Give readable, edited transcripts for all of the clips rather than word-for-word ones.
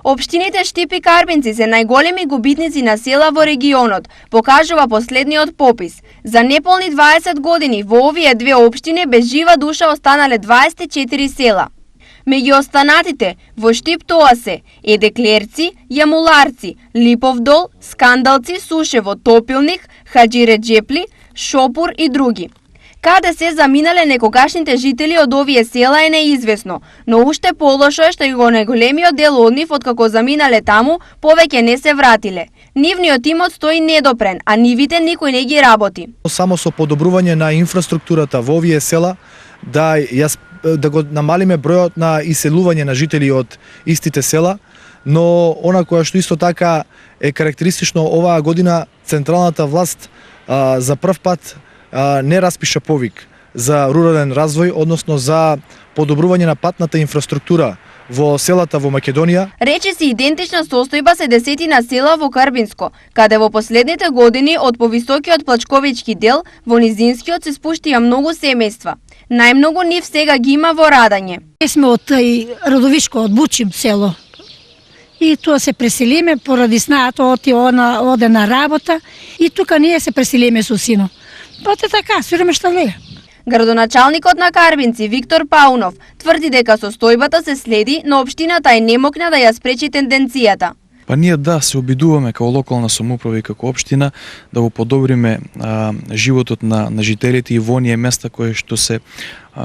Општините Штип и Карбинци се најголеми губитници на села во регионот, покажува последниот попис. За неполни 20 години во овие две општини без жива душа останале 24 села. Меѓу останатите во Штип тоа се Едеклерци, Јамуларци, Липовдол, Скандалци, Сушево, Топилник, Хаџиреџепли, Шопур и други. Каде се заминале некогашните жители од овие села е неизвестно, но уште полошо е што и го најголемиот дел од нив откако заминале таму, повеќе не се вратиле. Нивниот имот стои недопрен, а нивите никој не ги работи. Само со подобрување на инфраструктурата во овие села да го намалиме бројот на иселување на жители од истите села, но она кое што исто така е карактеристично оваа година, централната власт за прв пат не распиша повик за рурален развој, односно за подобрување на патната инфраструктура во селата во Македонија. Речиси идентична состојба се десетина села во Карбинско, каде во последните години од повисокиот плачковички дел во низинскиот се спуштија многу семејства. Најмногу нив сега ги има во радање. Сме од Родовишко, од Бучим село. И тоа се преселиме поради снаата оде на работа и тука ние се преселиме со сино. Па те така, свиреме што влеја. Градоначалникот на Карбинци Виктор Паунов тврди дека состојбата се следи, но општината е немокна да ја спречи тенденцијата. Па ние се обидуваме како локална самоуправа и како општина да го подобриме животот на жителите и во оние места кои што се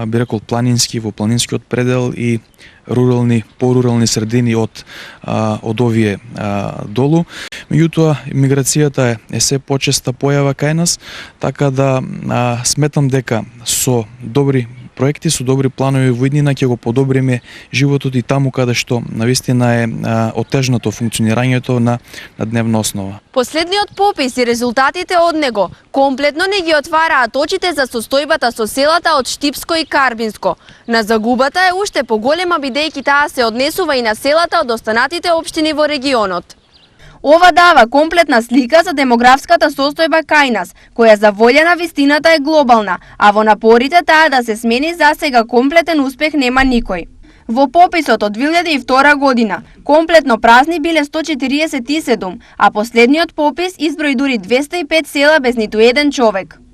би рекол планински, во планинскиот предел и рурални, порурални средини од овие долу. Меѓутоа, миграцијата е се почеста појава кај нас, така да сметам дека со добри проекти, со добри планови во иднина ќе го подобриме животот и таму каде што навистина е отежнато функционирањето на дневна основа. Последниот попис и резултатите од него комплетно не ги отвараат очите за состојбата со селата од Штипско и Карбинско. На загубата е уште поголема бидејќи таа се однесува и на селата од останатите општини во регионот. Ова дава комплетна слика за демографската состојба кај нас, која за волја на вистината е глобална, а во напорите таа да се смени засега комплетен успех нема никој. Во пописот од 2002 година, комплетно празни биле 147, а последниот попис изброи дури 205 села без ниту еден човек.